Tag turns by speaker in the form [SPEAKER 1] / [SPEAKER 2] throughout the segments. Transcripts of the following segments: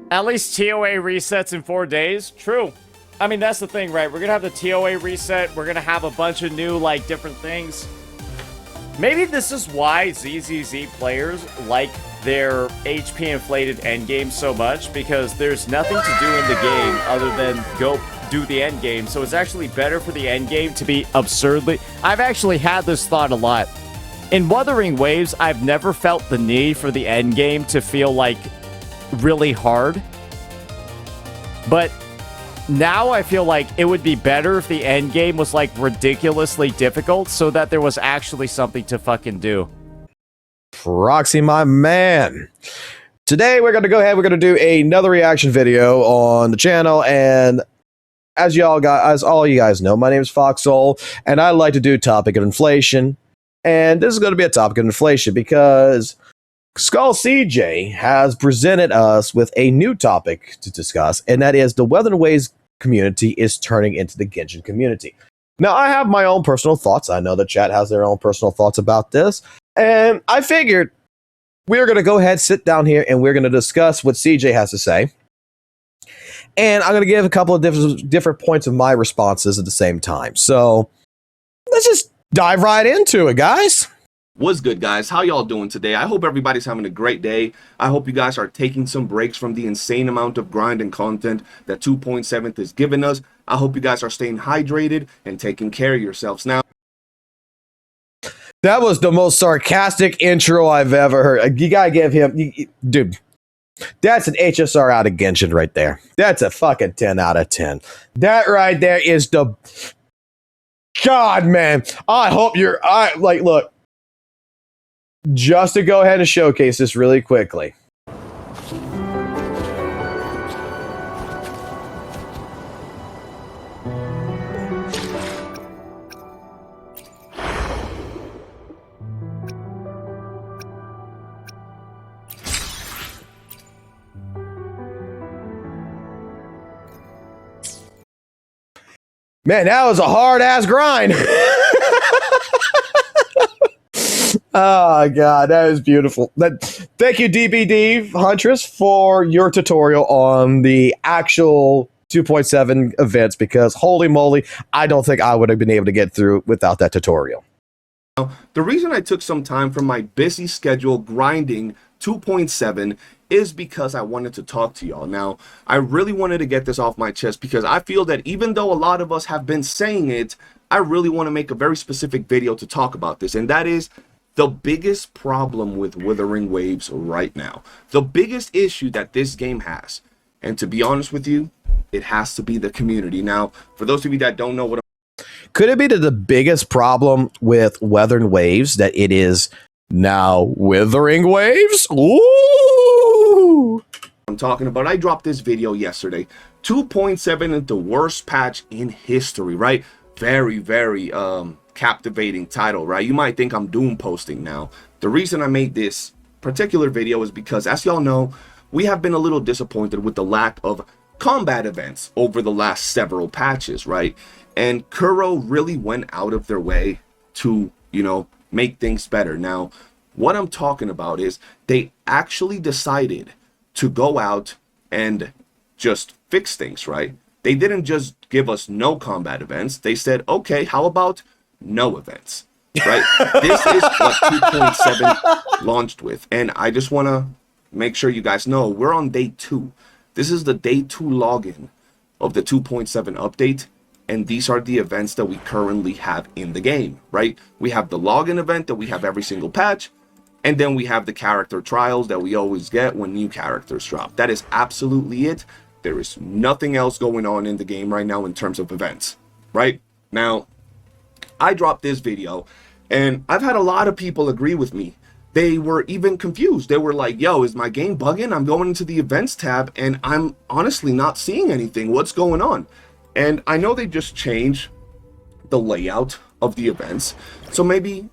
[SPEAKER 1] At least TOA resets in 4 days. True. I mean, that's the thing, right? We're gonna have the TOA reset. We're gonna have a bunch of new, like, different things. Maybe this is why ZZZ players like their HP inflated endgame so much, because there's nothing to do in the game other than go do the endgame. So it's actually better for the endgame to be absurdly... I've actually had this thought a lot. In Wuthering Waves, I've never felt the need for the endgame to feel like really hard. But now I feel like it would be better if the endgame was like ridiculously difficult so that there was actually something to fucking do.
[SPEAKER 2] Proxy, my man. Today we're going to go ahead, we're going to do another reaction video on the channel, and as all you guys know, my name is FOXSOL, and I like to do topic of inflation. And this is going to be a topic of inflation because Skull CJ has presented us with a new topic to discuss, and that is the Wuthering Waves community is turning into the Genshin community. Now, I have my own personal thoughts. I know the chat has their own personal thoughts about this, and I figured we're going to go ahead, sit down here, and we're going to discuss what CJ has to say. And I'm going to give a couple of different points of my responses at the same time. So let's just dive right into it, guys.
[SPEAKER 3] What's good, guys? How y'all doing today? I hope everybody's having a great day. I hope you guys are taking some breaks from the insane amount of grind and content that 2.7 is giving us. I hope you guys are staying hydrated and taking care of yourselves. Now,
[SPEAKER 2] that was the most sarcastic intro I've ever heard. You gotta give him... dude, that's an HSR out of Genshin right there. That's a fucking 10 out of 10. That right there is the... God, man. I hope you're... look. Just to go ahead and showcase this really quickly. Man, that was a hard-ass grind. Oh, God, that is beautiful. Thank you, DBD Huntress, for your tutorial on the actual 2.7 events, because holy moly, I don't think I would have been able to get through without that tutorial.
[SPEAKER 3] the reason I took some time from my busy schedule grinding 2.7 is because I wanted to talk to y'all. Now, I really wanted to get this off my chest because I feel that even though a lot of us have been saying it, I really want to make a very specific video to talk about this, and that is the biggest problem with Wuthering Waves right now. The biggest issue that this game has, and to be honest with you, it has to be the community. Now, for those of you that don't know what
[SPEAKER 2] could it be that the biggest problem with Wuthering Waves that it is now Withering Waves? Ooh!
[SPEAKER 3] I'm talking about, I dropped this video yesterday. 2.7 is the worst patch in history, right? Very, very captivating title, right? You might think I'm doom posting now. The reason I made this particular video is because, as y'all know, we have been a little disappointed with the lack of combat events over the last several patches, right? And Kuro really went out of their way to, you know, make things better. Now, what I'm talking about is they actually decided to go out and just fix things, right? They didn't just give us no combat events. They said, okay, how about no events, right? This is what 2.7 launched with. And I just want to make sure you guys know we're on day 2. This is the day 2 login of the 2.7 update. And these are the events that we currently have in the game, right? We have the login event that we have every single patch. And then we have the character trials that we always get when new characters drop. That is absolutely it. There is nothing else going on in the game right now in terms of events, right? Now, I dropped this video, and I've had a lot of people agree with me. They were even confused. They were like, yo, is my game bugging? I'm going into the events tab, and I'm honestly not seeing anything. What's going on? And I know they just changed the layout of the events. So maybe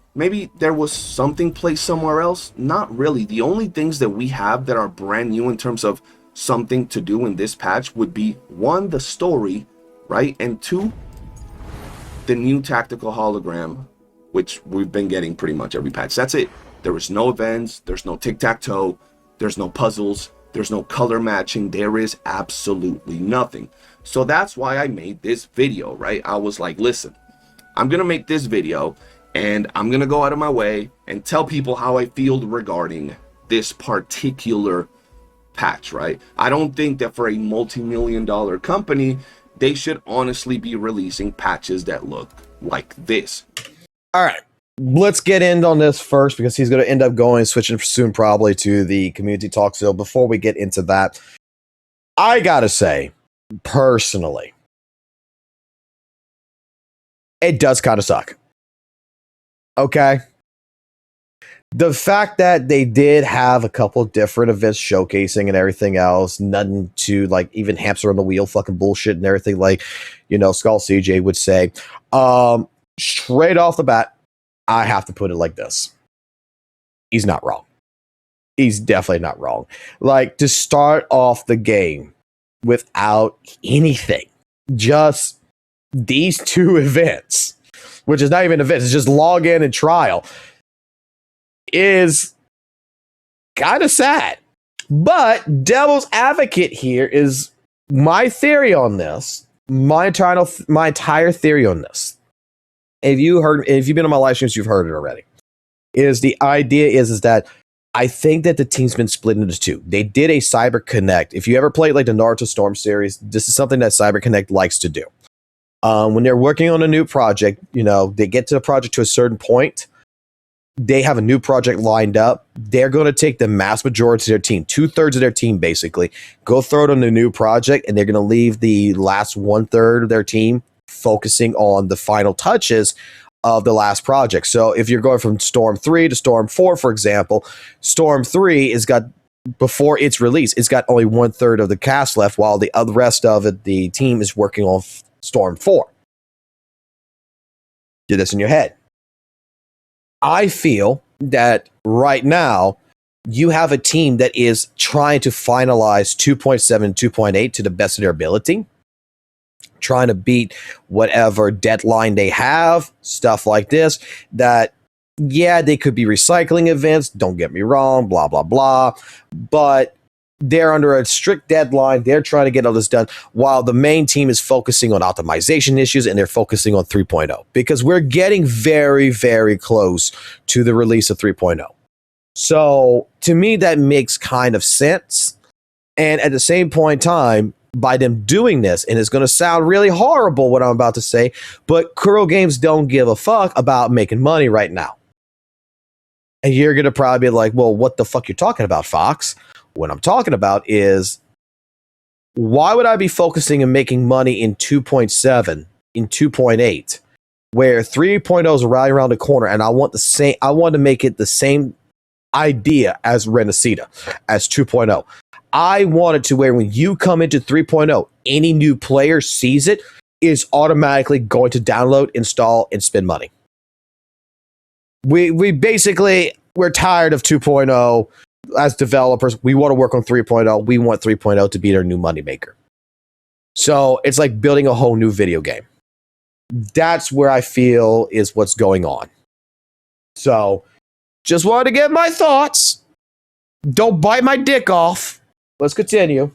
[SPEAKER 3] there was something placed somewhere else. Not really. The only things that we have that are brand new in terms of something to do in this patch would be 1, the story, right? And 2, the new tactical hologram, which we've been getting pretty much every patch. That's it. There is no events. There's no tic-tac-toe. There's no puzzles. There's no color matching. There is absolutely nothing. So that's why I made this video, right? I was like, listen, I'm going to make this video and I'm going to go out of my way and tell people how I feel regarding this particular patch, right? I don't think that for a multi-million-dollar company, they should honestly be releasing patches that look like this.
[SPEAKER 2] All right. Let's get in on this first because he's going to end up switching soon probably to the community talk. So before we get into that, I got to say, personally, it does kind of suck. Okay? The fact that they did have a couple different events showcasing and everything else, nothing to like even hamster on the wheel fucking bullshit and everything like, Skull CJ would say. Straight off the bat, I have to put it like this. He's not wrong. He's definitely not wrong. Like, to start off the game without anything, just these two events, which is not even events, it's just log in and trial, is kind of sad. But devil's advocate here is my theory on this, my entire theory on this. If you've been on my live streams, you've heard it already. The idea is that I think that the team's been split into two. They did a Cyber Connect. If you ever played like the Naruto Storm series, this is something that Cyber Connect likes to do. When they're working on a new project, they get to the project to a certain point. They have a new project lined up. They're going to take the mass majority of their team, 2/3 of their team, basically, go throw it on the new project, and they're going to leave the last 1/3 of their team focusing on the final touches of the last project. So if you're going from Storm 3 to Storm 4, for example, Storm 3 is got, before its release, it's got only 1/3 of the cast left, while the other rest of it, the team is working on Storm 4. Do this in your head. I feel that right now you have a team that is trying to finalize 2.7, 2.8 to the best of their ability, trying to beat whatever deadline they have, stuff like this, that, yeah, they could be recycling events, don't get me wrong, blah, blah, blah, but they're under a strict deadline. They're trying to get all this done while the main team is focusing on optimization issues and they're focusing on 3.0 because we're getting very, very close to the release of 3.0. So to me, that makes kind of sense. And at the same point in time, by them doing this, and it's going to sound really horrible what I'm about to say, but Kuro Games don't give a fuck about making money right now. And you're going to probably be like, well, what the fuck you're talking about, Fox? What I'm talking about is, why would I be focusing and making money in 2.7, in 2.8, where 3.0 is right around the corner, and I want to make it the same idea as Renacida, as 2.0. I want it to where when you come into 3.0, any new player sees it, is automatically going to download, install, and spend money. We're tired of 2.0 as developers. We want to work on 3.0. We want 3.0 to be their new moneymaker. So it's like building a whole new video game. That's where I feel is what's going on. So just wanted to get my thoughts. Don't bite my dick off. Let's continue.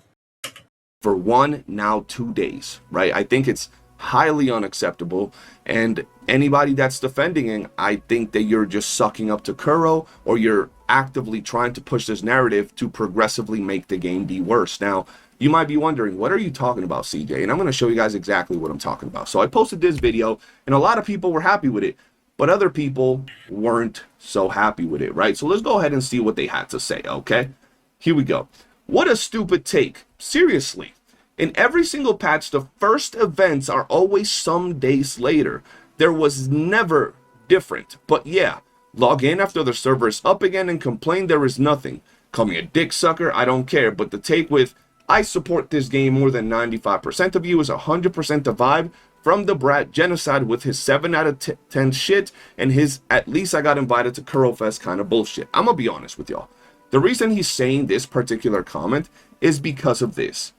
[SPEAKER 3] For 1, now 2 days, right? I think it's highly unacceptable. And anybody that's defending it, I think that you're just sucking up to Kuro, or you're actively trying to push this narrative to progressively make the game be worse. Now, you might be wondering, what are you talking about, CJ? And I'm going to show you guys exactly what I'm talking about. So I posted this video, and a lot of people were happy with it, but other people weren't so happy with it, right? So let's go ahead and see what they had to say, okay? Here we go. What a stupid take. Seriously. In every single patch, the first events are always some days later. There was never different. But yeah, log in after the server is up again and complain there is nothing. Call me a dick sucker, I don't care. But the take with, I support this game more than 95% of you, is 100% the vibe from the Brat Genocide with his 7 out of 10 shit and his at least I got invited to Kuro Fest kind of bullshit. I'm gonna be honest with y'all. The reason he's saying this particular comment is because of this.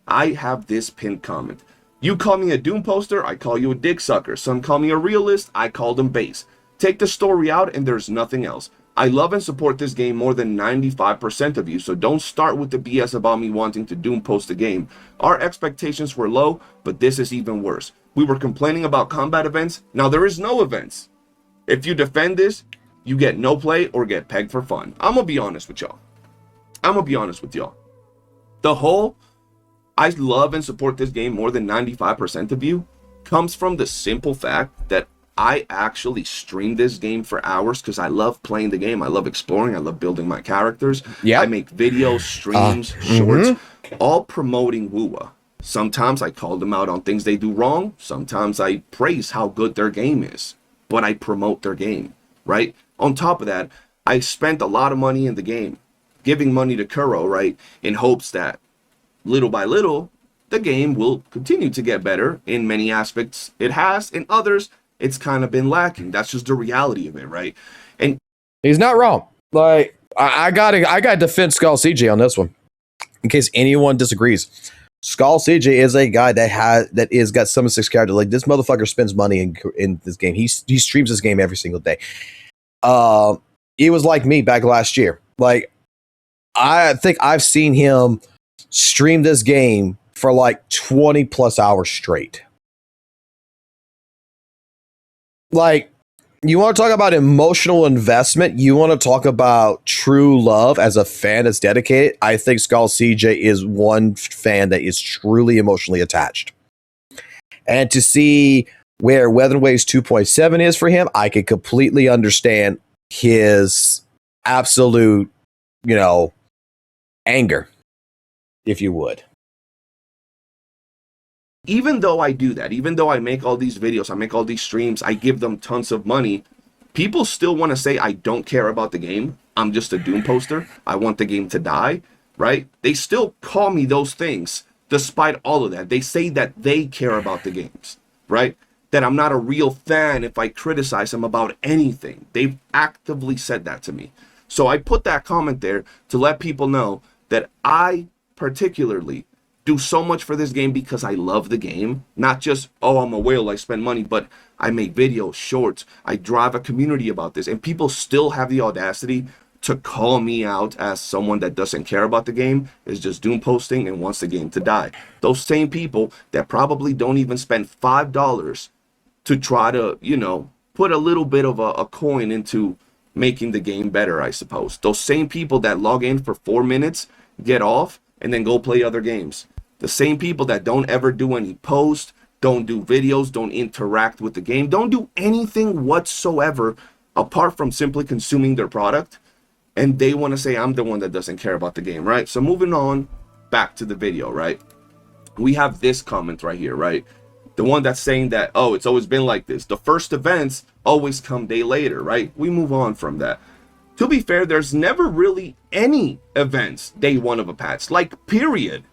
[SPEAKER 3] I have this pinned comment. You call me a doom poster, I call you a dick sucker. Some call me a realist, I call them base. Take the story out and there's nothing else. I love and support this game more than 95% of you, so don't start with the BS about me wanting to doom post the game. Our expectations were low, but this is even worse. We were complaining about combat events, now there is no events. If you defend this, you get no play or get pegged for fun. I'm gonna be honest with y'all. The whole, I love and support this game more than 95% of you, comes from the simple fact that I actually stream this game for hours because I love playing the game. I love exploring. I love building my characters.
[SPEAKER 2] Yeah.
[SPEAKER 3] I make videos, streams, shorts, all promoting WUWA. Sometimes I call them out on things they do wrong. Sometimes I praise how good their game is, but I promote their game, right? On top of that, I spent a lot of money in the game, giving money to Kuro, right? In hopes that little by little, the game will continue to get better. In many aspects it has, in others it's kind of been lacking. That's just the reality of it, right? And
[SPEAKER 2] he's not wrong. Like I gotta defend Skull CJ on this one, in case anyone disagrees. Skull CJ is a guy that is got some 6 character. Like, this motherfucker spends money in this game. He streams this game every single day. It was like me back last year. Like, I think I've seen him stream this game for like 20 plus hours straight. Like, you want to talk about emotional investment? You want to talk about true love as a fan that's dedicated? I think Skull CJ is one fan that is truly emotionally attached. And to see where Weather Waves 2.7 is for him, I can completely understand his absolute, anger, if you would.
[SPEAKER 3] even though I do that, even though I make all these videos, I make all these streams, I give them tons of money, people still want to say I don't care about the game. I'm just a Doom poster. I want the game to die, right? They still call me those things despite all of that. They say that they care about the games, right? That I'm not a real fan if I criticize them about anything. They've actively said that to me. So I put that comment there to let people know that I particularly do so much for this game because I love the game. Not just, oh, I'm a whale, I spend money, but I make videos, shorts, I drive a community about this, and people still have the audacity to call me out as someone that doesn't care about the game, is just doom posting and wants the game to die. Those same people that probably don't even spend $5 to try to, you know, put a little bit of a coin into making the game better, I suppose. Those same people that log in for 4 minutes, get off, and then go play other games. The same people that don't ever do any posts, don't do videos, don't interact with the game, don't do anything whatsoever apart from simply consuming their product. And they want to say I'm the one that doesn't care about the game, right? So moving on back to the video, right? We have this comment right here, right? The one that's saying that, oh, it's always been like this. The first events always come day later, right? We move on from that. To be fair, there's never really any events day one of a patch, like period.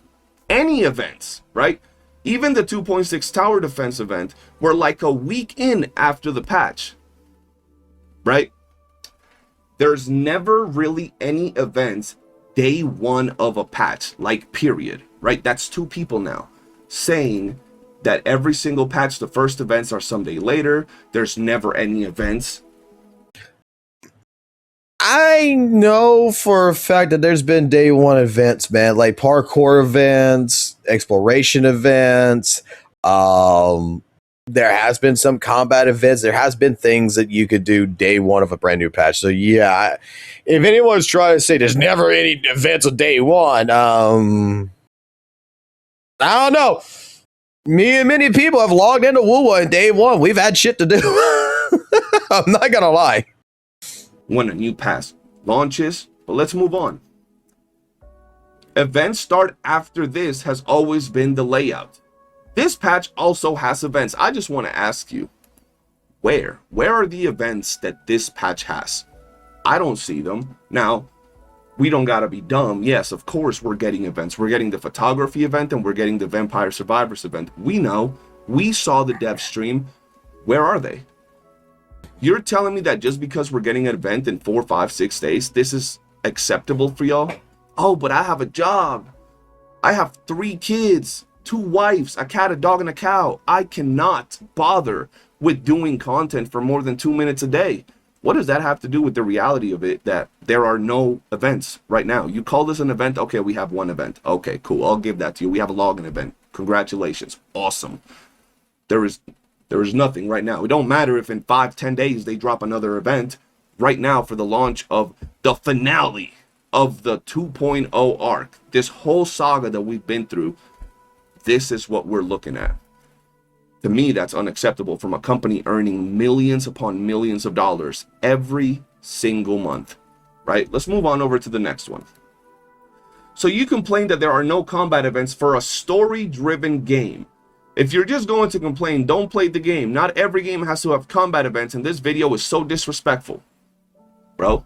[SPEAKER 3] Any events, right? Even the 2.6 tower defense event were like a week in after the patch, right? There's never really any events day one of a patch, like period, right? That's two people now saying that every single patch, the first events are someday later. There's never any events.
[SPEAKER 2] I know for a fact that there's been day one events, man, like parkour events, exploration events. There has been some combat events. There has been things that you could do day one of a brand new patch. So yeah, if anyone's trying to say there's never any events of day one, I don't know. Me and many people have logged into WUWA in day one. We've had shit to do. I'm not gonna lie.
[SPEAKER 3] When a new patch launches, but let's move on. Events start after this has always been the layout. This patch also has events. I just want to ask you, where are the events that this patch has? I don't see them. Now, we don't gotta be dumb. Yes, of course we're getting events. We're getting the photography event and we're getting the Vampire Survivors event. We know, we saw the dev stream. Where are they? You're telling me that just because we're getting an event in 4, 5, 6 days, this is acceptable for y'all? Oh, but I have a job. I have 3 kids, 2 wives, a cat, a dog, and a cow. I cannot bother with doing content for more than 2 minutes a day. What does that have to do with the reality of it that there are no events right now? You call this an event? Okay, we have one event. Okay, cool. I'll give that to you. We have a login event. Congratulations. Awesome. There is nothing right now. It don't matter if in 5-10 days they drop another event. Right now, for the launch of the finale of the 2.0 arc, this whole saga that we've been through, this is what we're looking at. To me, that's unacceptable from a company earning millions upon millions of dollars every single month, right? Let's move on over to the next one. So you complain that there are no combat events for a story-driven game. If you're just going to complain, don't play the game. Not every game has to have combat events, and this video is so disrespectful. Bro,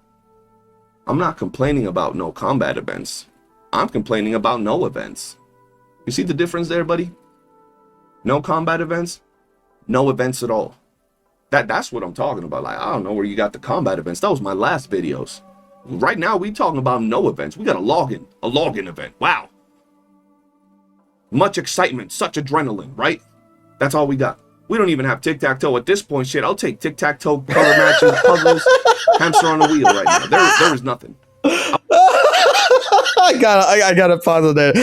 [SPEAKER 3] I'm not complaining about no combat events. I'm complaining about no events. You see the difference there, buddy? No combat events, no events at all. That's what I'm talking about. Like, I don't know where you got the combat events. That was my last videos. Right now, we talking about no events. We got a login event. Wow. Much excitement, such adrenaline, right? That's all we got. We don't even have tic-tac-toe at this point. Shit, I'll take tic-tac-toe, color matches, puzzles, hamster on a wheel right now. There is nothing.
[SPEAKER 2] I gotta pause it there.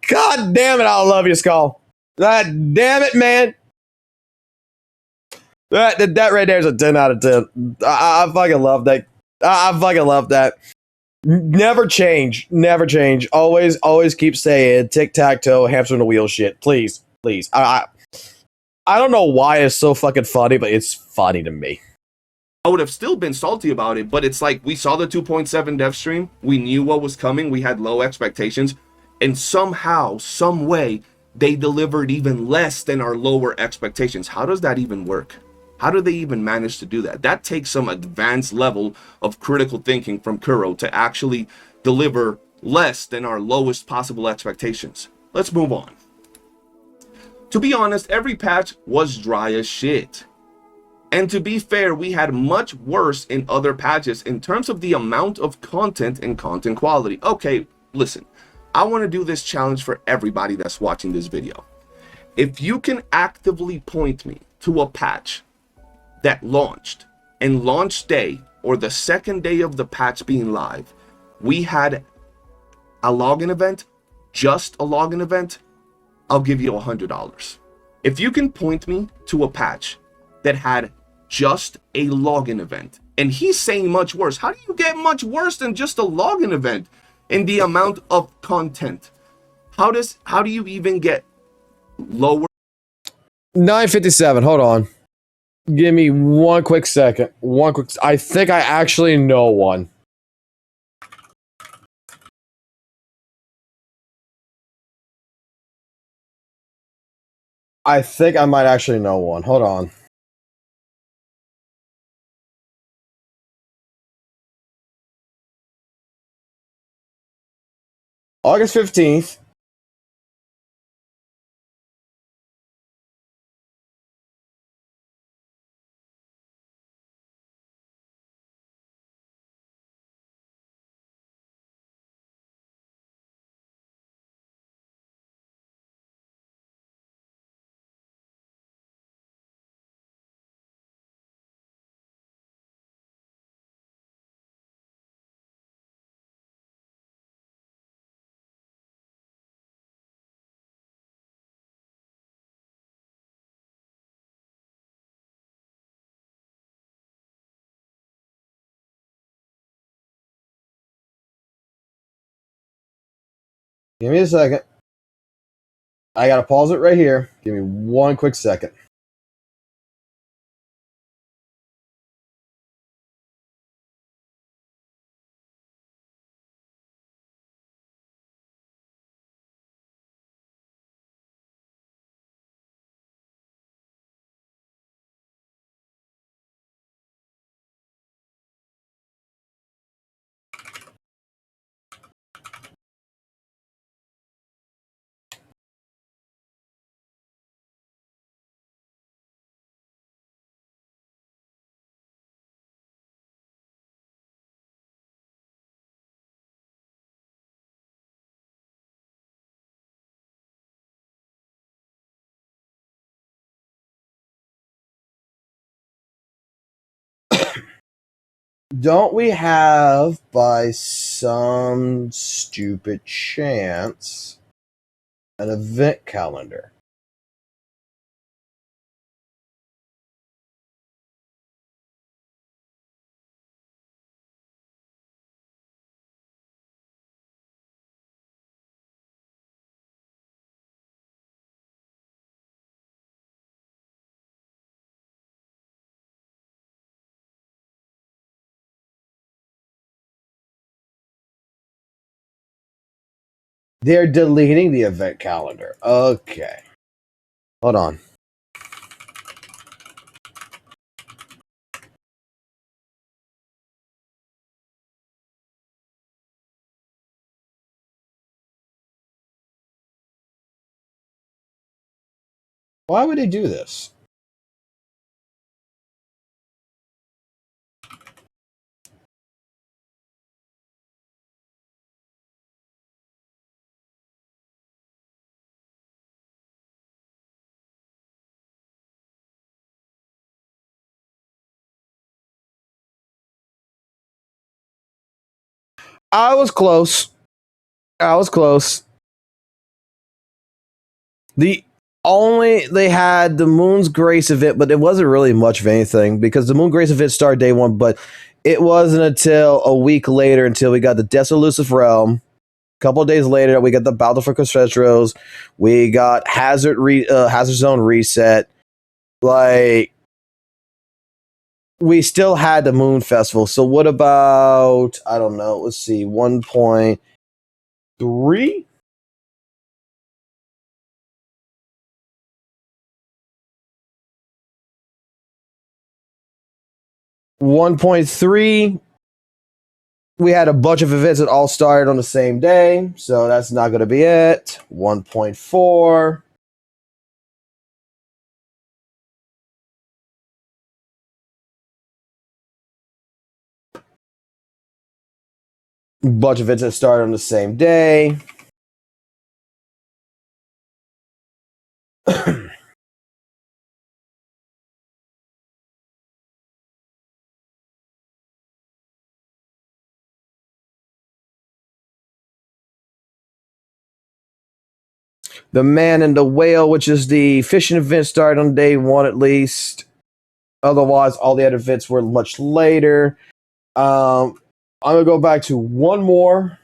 [SPEAKER 2] God damn it, I love you, Skull. God damn it, man. That right there is a 10 out of 10. I fucking love that. I fucking love that. Never change. Never change. Always keep saying tic-tac-toe, hamster on the wheel shit. Please. I don't know why it's so fucking funny, but it's funny to me.
[SPEAKER 3] I would have still been salty about it, but it's like we saw the 2.7 dev stream. We knew what was coming. We had low expectations. And somehow, some way, they delivered even less than our lower expectations. How does that even work? How do they even manage to do that? That takes some advanced level of critical thinking from Kuro to actually deliver less than our lowest possible expectations. Let's move on. To be honest, every patch was dry as shit. And to be fair, we had much worse in other patches in terms of the amount of content and content quality. Okay, listen, I want to do this challenge for everybody that's watching this video. If you can actively point me to a patch that launched, and launch day or the second day of the patch being live, we had a login event, just a login event, I'll give you $100. If you can point me to a patch that had just a login event, and he's saying much worse, how do you get much worse than just a login event in the amount of content? How do you even get lower?
[SPEAKER 2] 9:57. Hold on. Give me one quick second. I think I actually know one. I think I might actually know one. Hold on. August 15th. Give me a second. I gotta pause it right here. Give me one quick second. Don't we have, by some stupid chance, an event calendar? They're deleting the event calendar. Okay. Hold on. Why would they do this? I was close. I was close. They had the Moon's Grace event, but it wasn't really much of anything because the Moon Grace event started day one, but it wasn't until a week later until we got the Desollusive Realm. A couple of days later, we got the Battle for Costretros. We got Hazard Zone Reset. Like, we still had the Moon Festival. So what about, I don't know, let's see, 1.3? 1.3, we had a bunch of events that all started on the same day, so that's not going to be it. 1.4. Bunch of events that started on the same day. The Man and the Whale, which is the fishing event, started on day one at least. Otherwise, all the other events were much later. I'm going to go back to one more.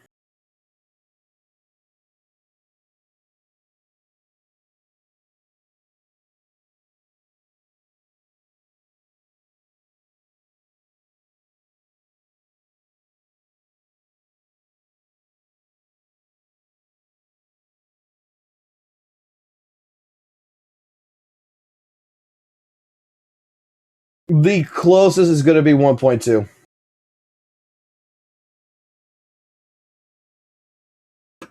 [SPEAKER 2] The closest is going to be 1.2.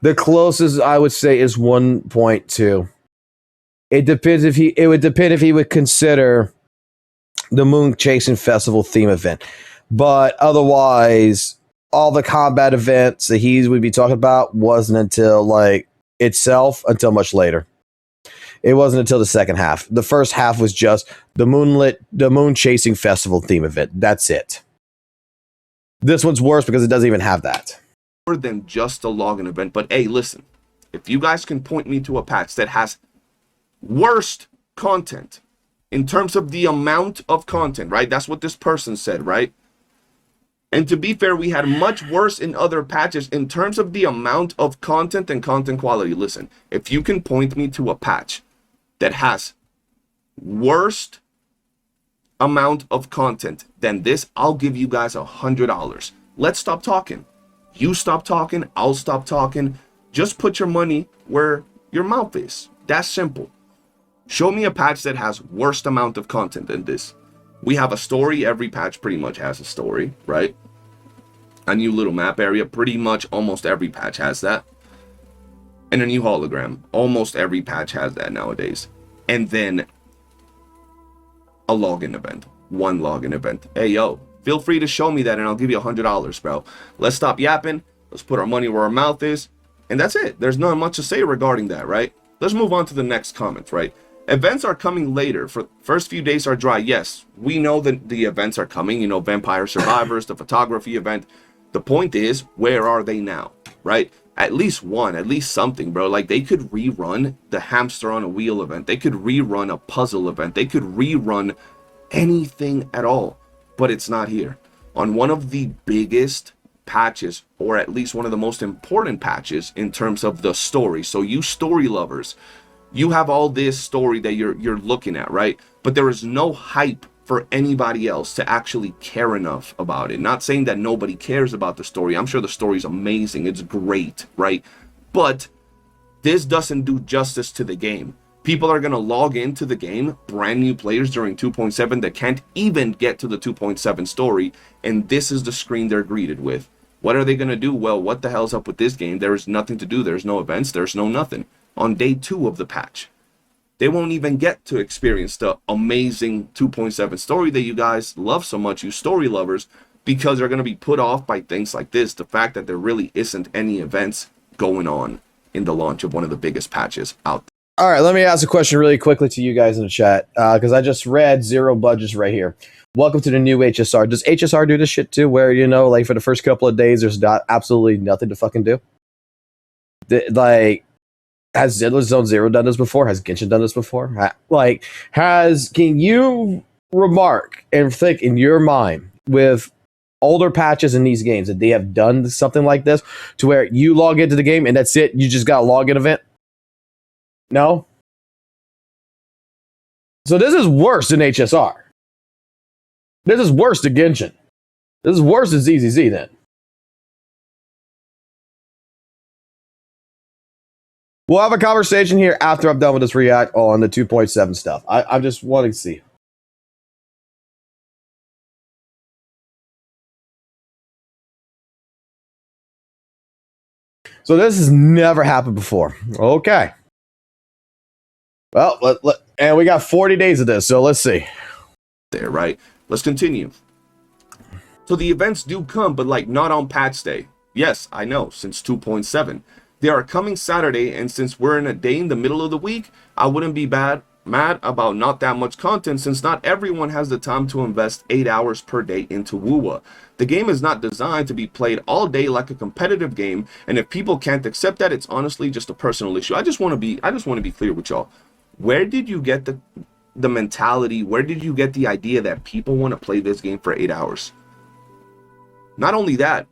[SPEAKER 2] The closest I would say is 1.2. It depends if it would depend if he would consider the Moon Chasing Festival theme event. But otherwise, all the combat events that he would be talking about wasn't until until much later. It wasn't until the second half. The first half was just the Moon Chasing Festival theme event. That's it. This one's worse because it doesn't even have that.
[SPEAKER 3] More than just a login event. But hey, listen, if you guys can point me to a patch that has worst content in terms of the amount of content, right? That's what this person said, right? And to be fair, we had much worse in other patches in terms of the amount of content and content quality. Listen, if you can point me to a patch that has worst amount of content than this, I'll give you guys $100. Let's stop talking. You stop talking, I'll stop talking. Just put your money where your mouth is. That's simple. Show me a patch that has worst amount of content than this. We have a story. Every patch pretty much has a story, right? A new little map area. Pretty much almost every patch has that. And a new hologram. Almost every patch has that nowadays. And then a login event. One login event. Hey, yo, feel free to show me that and I'll give you $100, bro. Let's stop yapping. Let's put our money where our mouth is. And that's it. There's not much to say regarding that, right? Let's move on to the next comment, right? Events are coming later. For first few days are dry. Yes, we know that the events are coming. You know, Vampire Survivors, the photography event. The point is, where are they now? Right? At least one, at least something, bro. Like, they could rerun the hamster on a wheel event. They could rerun a puzzle event. They could rerun anything at all. But it's not here. On one of the biggest patches, or at least one of the most important patches in terms of the story. So you story lovers, you have all this story that you're looking at, right? But there is no hype for anybody else to actually care enough about it. Not saying that nobody cares about the story. I'm sure the story is amazing. It's great, right? But this doesn't do justice to the game. People are going to log into the game, brand new players during 2.7 that can't even get to the 2.7 story, and this is the screen they're greeted with. What are they going to do? Well, what the hell's up with this game? There is nothing to do. There's no events. There's no nothing. On day 2 of the patch, they won't even get to experience the amazing 2.7 story that you guys love so much, you story lovers, because they're going to be put off by things like this. The fact that there really isn't any events going on in the launch of one of the biggest patches out there.
[SPEAKER 2] All right, let me ask a question really quickly to you guys in the chat, because I just read Zero Budgets right here. Welcome to the new HSR. Does HSR do this shit too, where, you know, like for the first couple of days, there's absolutely nothing to fucking do? Like, has Zenless Zone Zero done this before? Has Genshin done this before? Can you remark and think in your mind with older patches in these games that they have done something like this to where you log into the game and that's it? You just got a login event? No? So this is worse than HSR. This is worse than Genshin. This is worse than ZZZ then. We'll have a conversation here after I'm done with this react on the 2.7 stuff. I'm just wanting to see. So this has never happened before. Okay. Well, and we got 40 days of this, so let's see.
[SPEAKER 3] There, right? Let's continue. So the events do come, but like not on patch day. Yes, I know, since 2.7. They are coming Saturday, and since we're in a day in the middle of the week, I wouldn't be mad about not that much content, since not everyone has the time to invest 8 hours per day into WUWA. The game is not designed to be played all day like a competitive game, and if people can't accept that, it's honestly just a personal issue. I just want to be clear with y'all. Where did you get the mentality? Where did you get the idea that people want to play this game for 8 hours? Not only that,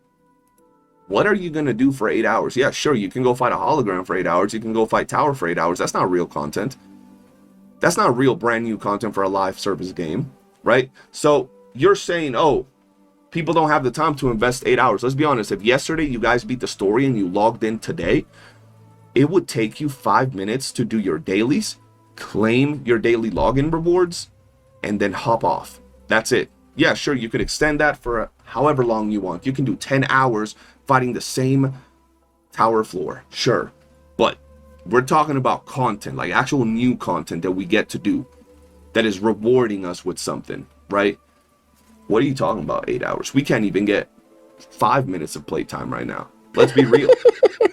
[SPEAKER 3] what are you going to do for 8 hours? Yeah, sure, you can go fight a hologram for 8 hours. You can go fight Tower for 8 hours. That's not real content. That's not real brand new content for a live service game, right? So you're saying, oh, people don't have the time to invest 8 hours. Let's be honest. If yesterday you guys beat the story and you logged in today, it would take you 5 minutes to do your dailies, claim your daily login rewards, and then hop off. That's it. Yeah, sure, you could extend that for however long you want. You can do 10 hours fighting the same tower floor, sure. But we're talking about content, like actual new content that we get to do that is rewarding us with something, right? What are you talking about, 8 hours? We can't even get 5 minutes of playtime right now. Let's be real.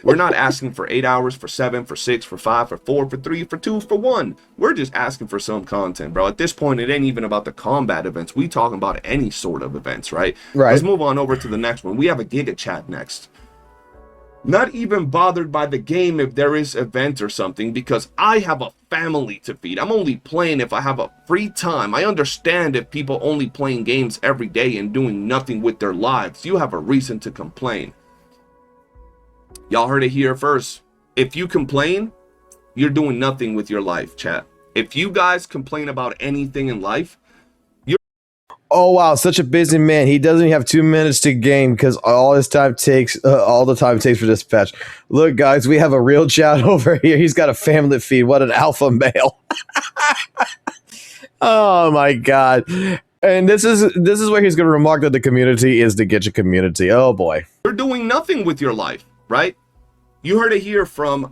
[SPEAKER 3] We're not asking for 8 hours, for 7, for 6, for 5, for 4, for 3, for 2, for 1. We're just asking for some content, bro. At this point, it ain't even about the combat events. We talking about any sort of events, right? Let's move on over to the next one. We have a Giga Chat next. Not even bothered by the game if there is event or something, because I have a family to feed. I'm only playing if I have a free time. I understand if people only playing games every day and doing nothing with their lives. You have a reason to complain. Y'all heard it here first. If you complain, you're doing nothing with your life, chat. If you guys complain about anything in life,
[SPEAKER 2] oh wow, such a busy man. He doesn't even have 2 minutes to game because all the time it takes for this patch. Look, guys, we have a real chat over here. He's got a family feed. What an alpha male! Oh my god! And this is where he's going to remark that the community is the Genshin community. Oh boy,
[SPEAKER 3] you're doing nothing with your life, right? You heard it here from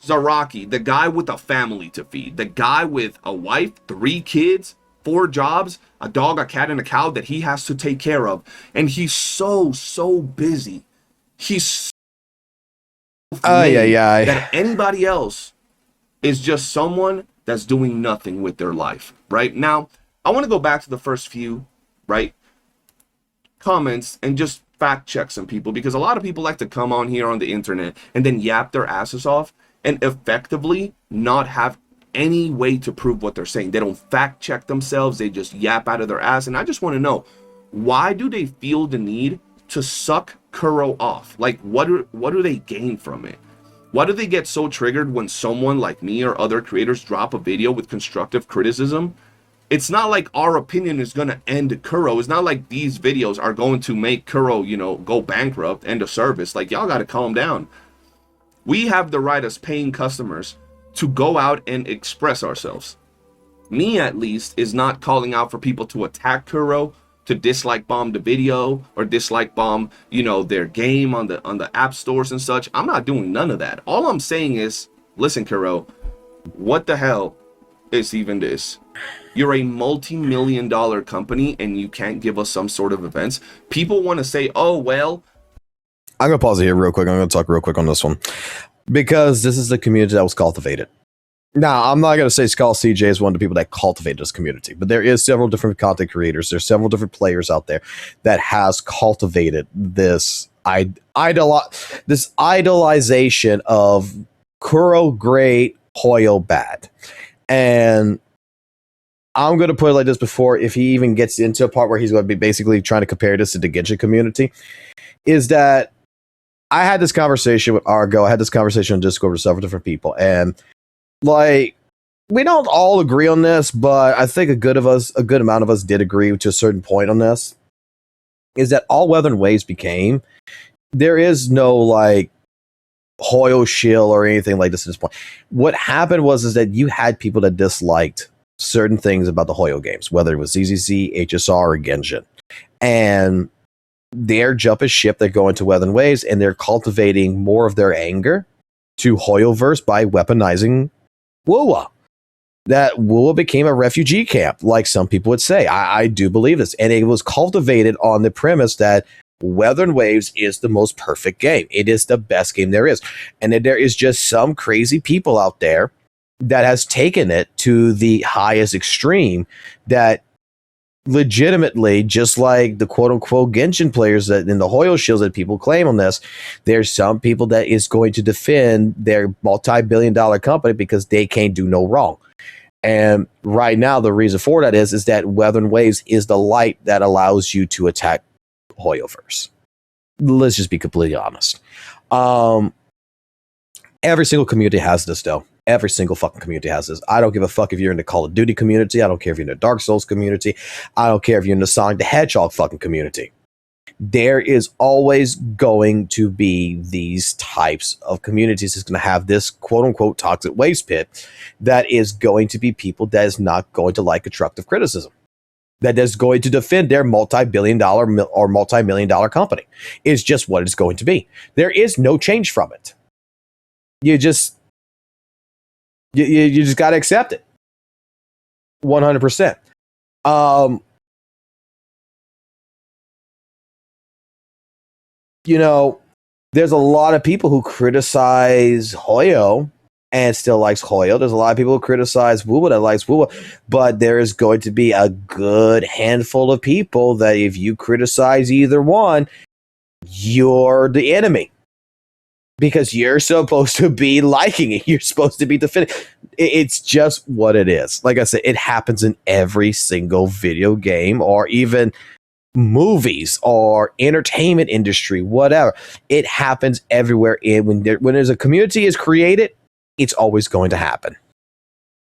[SPEAKER 3] Zaraki, the guy with a family to feed, the guy with a wife, 3 kids, 4 jobs, a dog, a cat, and a cow that he has to take care of. And he's so busy. He's so that anybody else is just someone that's doing nothing with their life, right? Now, I want to go back to the first few, right, comments and just fact check some people, because a lot of people like to come on here on the internet and then yap their asses off and effectively not have any way to prove what they're saying. They don't fact check themselves. They just yap out of their ass. And I just want to know, why do they feel the need to suck Kuro off? Like, what do they gain from it? Why do they get so triggered when someone like me or other creators drop a video with constructive criticism? It's not like our opinion is going to end Kuro. It's not like these videos are going to make Kuro, you know, go bankrupt, end of service. Like, y'all got to calm down. We have the right as paying customers to go out and express ourselves. Me, at least, is not calling out for people to attack Kuro, to dislike bomb the video, or dislike bomb, you know, their game on the app stores and such. I'm not doing none of that. All I'm saying is, listen, Kuro, what the hell is even this? You're a multi-million-dollar company and you can't give us some sort of events. People want to say, oh, well.
[SPEAKER 2] I'm going to pause it here real quick. I'm going to talk real quick on this one, because this is the community that was cultivated. Now, I'm not going to say Skull CJ is one of the people that cultivated this community, but there is several different content creators. There's several different players out there that has cultivated this idolization of Kuro great, Hoyo bad. And I'm going to put it like this before, if he even gets into a part where he's going to be basically trying to compare this to the Genshin community, is that I had this conversation with Argo. I had this conversation on Discord with several different people. And, like, we don't all agree on this, but I think a good amount of us did agree to a certain point on this, is that all Weather and Waves became, there is no, like, Hoyo shill or anything like this at this point. What happened is that you had people that disliked certain things about the Hoyo games, whether it was ZZZ, HSR, or Genshin. And they're jumping ship, they're going to Weather and Waves, and they're cultivating more of their anger to Hoyoverse by weaponizing WUWA. That WUWA became a refugee camp, like some people would say. I do believe this. And it was cultivated on the premise that Weather and Waves is the most perfect game. It is the best game there is. And that there is just some crazy people out there that has taken it to the highest extreme, that legitimately, just like the quote-unquote Genshin players that in the Hoyo shields that people claim on this, there's some people that is going to defend their multi-billion-dollar company because they can't do no wrong. And right now, the reason for that is that Weather and Waves is the light that allows you to attack Hoyoverse. Let's just be completely honest. Every single community has this, though. Every single fucking community has this. I don't give a fuck if you're in the Call of Duty community. I don't care if you're in the Dark Souls community. I don't care if you're in the Sonic the Hedgehog fucking community. There is always going to be these types of communities that's going to have this quote-unquote toxic waste pit that is going to be people that is not going to like constructive criticism, that is going to defend their multi-billion-dollar or multi-million-dollar company. It's just what it's going to be. There is no change from it. You just got to accept it. 100%. You know, there's a lot of people who criticize Hoyo and still likes Hoyo. There's a lot of people who criticize WUWA that likes WUWA, but there is going to be a good handful of people that if you criticize either one, you're the enemy. Because you're supposed to be liking it. You're supposed to be defending. It's just what it is. Like I said, it happens in every single video game or even movies or entertainment industry, whatever. It happens everywhere. When there's a community is created, it's always going to happen.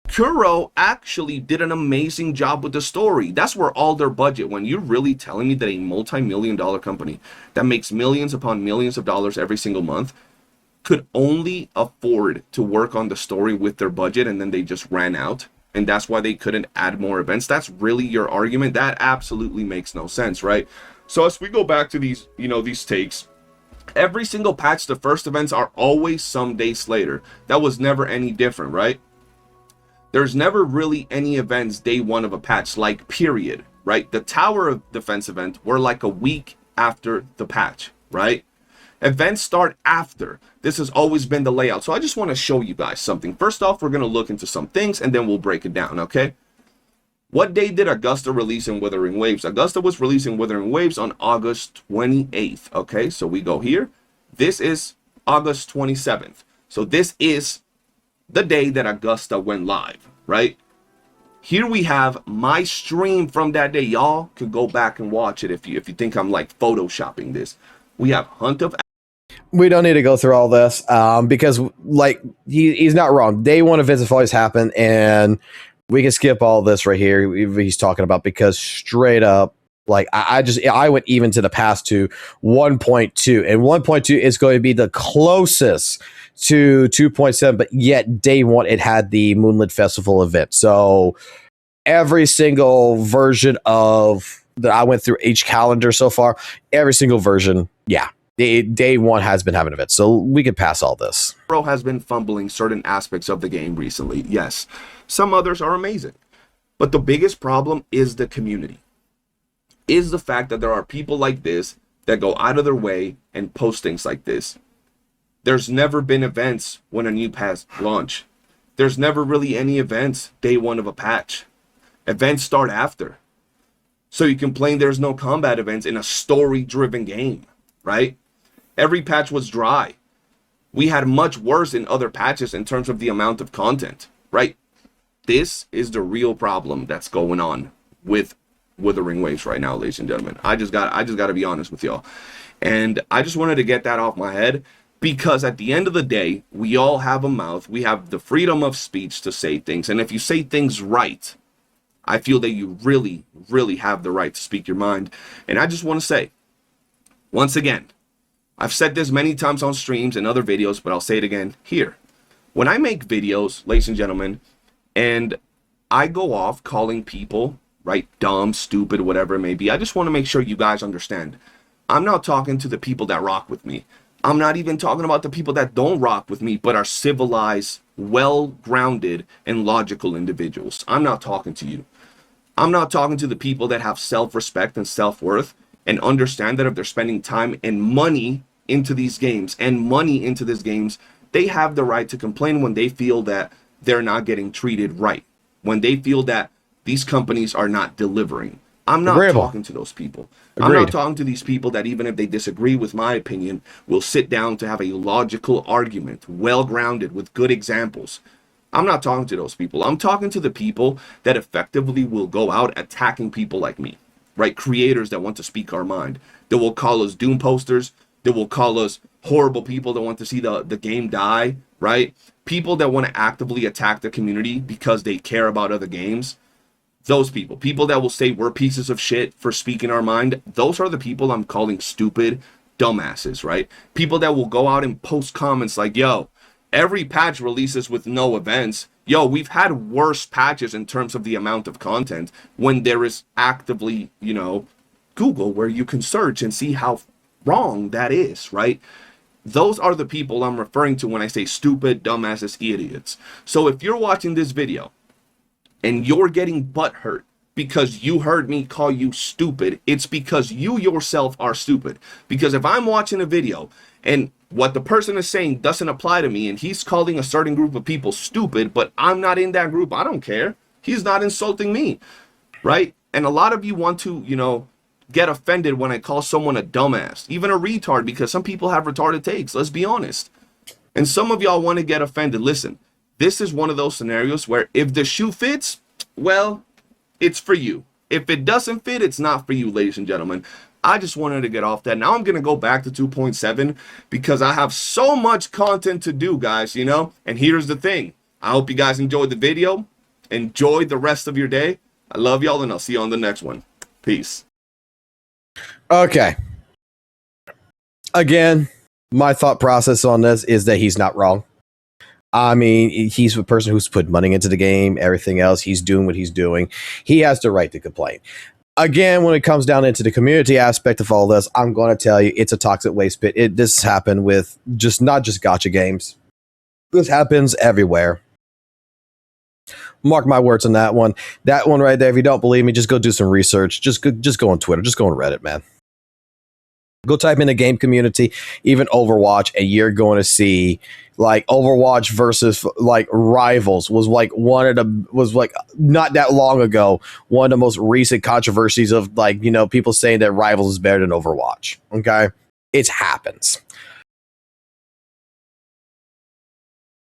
[SPEAKER 3] Kuro actually did an amazing job with the story. That's where all their budget, when you're really telling me that a multi-million-dollar company that makes millions upon millions of dollars every single month could only afford to work on the story with their budget, and then they just ran out, and that's why they couldn't add more events. That's really your argument. That absolutely makes no sense, right? So as we go back to these, these takes, every single patch, the first events are always some days later. That was never any different, right? There's never really any events day one of a patch, like period, right? The Tower of Defense event were like a week after the patch, right? Events start after. This has always been the layout. So I just want to show you guys something. First off, we're going to look into some things and then we'll break it down, okay? What day did Augusta release in Wuthering Waves? Augusta was releasing Wuthering Waves on August 28th, okay? So we go here. This is August 27th. So this is the day that Augusta went live, right? Here we have my stream from that day. Y'all could go back and watch it if you think I'm like photoshopping this. We have Hunt of...
[SPEAKER 2] We don't need to go through all this because, like, he's not wrong. Day one events have always happened, and we can skip all this right here. He's talking about because straight up, like, I went even to the past to 1.2, and 1.2 is going to be the closest to 2.7, but yet day one it had the Moonlit Festival event. So every single version of that I went through each calendar so far, every single version, yeah. Day one has been having events, so we could pass all this.
[SPEAKER 3] Kuro has been fumbling certain aspects of the game recently. Yes, some others are amazing. But the biggest problem is the community. Is the fact that there are people like this that go out of their way and post things like this. There's never been events when a new patch launch. There's never really any events day one of a patch. Events start after. So you complain there's no combat events in a story-driven game, right? Every patch was dry. We had much worse in other patches in terms of the amount of content, right? This is the real problem that's going on with Wuthering Waves right now, ladies and gentlemen. I just got to be honest with y'all. And I just wanted to get that off my head because at the end of the day, we all have a mouth. We have the freedom of speech to say things. And if you say things right, I feel that you really, really have the right to speak your mind. And I just want to say, once again, I've said this many times on streams and other videos, but I'll say it again here. When I make videos, ladies and gentlemen, and I go off calling people, right, dumb, stupid, whatever it may be, I just want to make sure you guys understand. I'm not talking to the people that rock with me. I'm not even talking about the people that don't rock with me, but are civilized, well-grounded, and logical individuals. I'm not talking to you. I'm not talking to the people that have self-respect and self-worth and understand that if they're spending time and money into these games and money into these games, they have the right to complain when they feel that they're not getting treated right, when they feel that these companies are not delivering. I'm not talking to those people. I'm not talking to these people that even if they disagree with my opinion, will sit down to have a logical argument, well-grounded, with good examples. I'm not talking to those people. I'm talking to the people that effectively will go out attacking people like me, right? Creators that want to speak our mind, that will call us doom posters, that will call us horrible people that want to see the game die, right? People that want to actively attack the community because they care about other games. Those people that will say we're pieces of shit for speaking our mind, those are the people I'm calling stupid dumbasses, right? People that will go out and post comments like, yo, every patch releases with no events. Yo, we've had worse patches in terms of the amount of content when there is actively, you know, Google where you can search and see how wrong that is, right? Those are the people I'm referring to when I say stupid, dumbasses, idiots. So if you're watching this video and you're getting butthurt because you heard me call you stupid, it's because you yourself are stupid. Because if I'm watching a video and what the person is saying doesn't apply to me and he's calling a certain group of people stupid, but I'm not in that group, I don't care. He's not insulting me, right? And a lot of you want to, you know, get offended when I call someone a dumbass, even a retard, because some people have retarded takes, let's be honest. And some of y'all want to get offended. Listen, this is one of those scenarios where if the shoe fits, well, it's for you. If it doesn't fit, it's not for you, ladies and gentlemen. I just wanted to get off that. Now I'm going to go back to 2.7 because I have so much content to do, guys, you know? And here's the thing. I hope you guys enjoyed the video. Enjoy the rest of your day. I love y'all, and I'll see you on the next one. Peace.
[SPEAKER 2] Okay. Again, my thought process on this is that he's not wrong. I mean, he's a person who's put money into the game, everything else. He's doing what he's doing. He has the right to complain. Again, when it comes down into the community aspect of all this, I'm going to tell you it's a toxic waste pit. This happened with not just gacha games. This happens everywhere. Mark my words on that one. That one right there, if you don't believe me, just go do some research. Just go on Twitter. Just go on Reddit, man. Go type in the game community, even Overwatch, and you're going to see like Overwatch versus like Rivals was like not that long ago, one of the most recent controversies of like, you know, people saying that Rivals is better than Overwatch. Okay. It happens.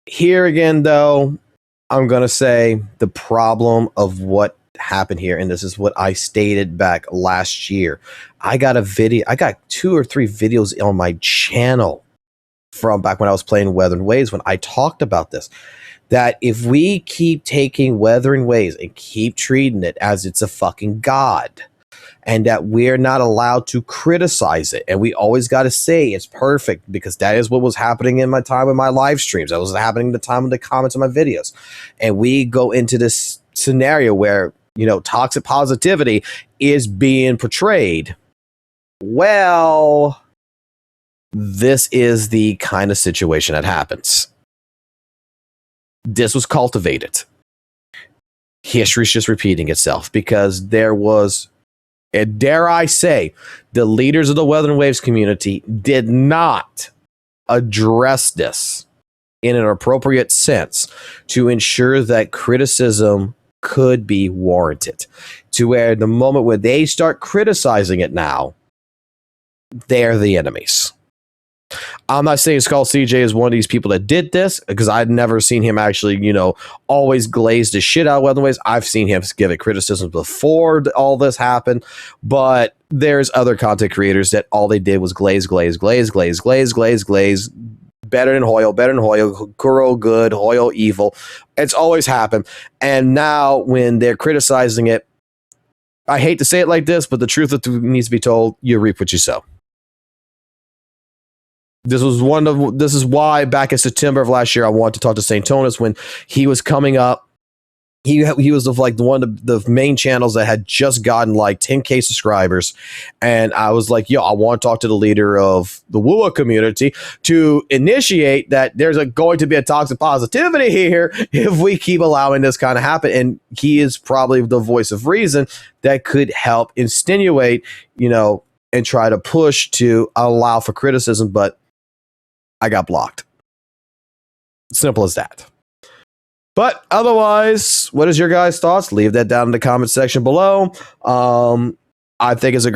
[SPEAKER 2] Here again, though, I'm going to say the problem of what happened here, and this is what I stated back last year. I got 2 or 3 videos on my channel from back when I was playing Wuthering Waves when I talked about this, that if we keep taking Wuthering Waves and keep treating it as it's a fucking god, and that we're not allowed to criticize it, and we always got to say it's perfect, because that is what was happening in my time with my live streams. That was happening in the time of the comments on my videos. And we go into this scenario where, you know, toxic positivity is being portrayed. Well, this is the kind of situation that happens. This was cultivated. History's just repeating itself, because there was, and dare I say, the leaders of the Wuthering Waves community did not address this in an appropriate sense to ensure that criticism could be warranted, to where the moment where they start criticizing it now, they're the enemies. I'm not saying Skull CJ is one of these people that did this, because I'd never seen him actually, you know, always glaze the shit out of Wuthering Waves. I've seen him give it criticism before all this happened, but there's other content creators that all they did was glaze. Better than Hoyle, Kuro good, Hoyle evil. It's always happened. And now when they're criticizing it, I hate to say it like this, but the truth that needs to be told, you reap what you sow. This is why back in September of last year, I wanted to talk to St. Tonis when he was coming up. He was like one of the main channels that had just gotten like 10K subscribers. And I was like, yo, I want to talk to the leader of the WUWA community to initiate that there's going to be a toxic positivity here if we keep allowing this kind of happen. And he is probably the voice of reason that could help insinuate, you know, and try to push to allow for criticism. But I got blocked. Simple as that. But otherwise, what is your guys' thoughts? Leave that down in the comment section below. I think it's a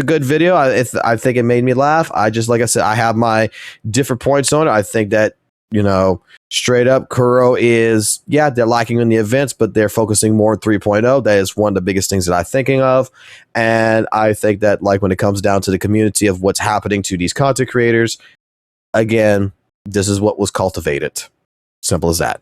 [SPEAKER 2] good video. I think it made me laugh. Like I said, I have my different points on it. I think that, you know, straight up, Kuro is, yeah, they're lacking in the events, but they're focusing more on 3.0. That is one of the biggest things that I'm thinking of. And I think that, like, when it comes down to the community of what's happening to these content creators, again, this is what was cultivated. Simple as that.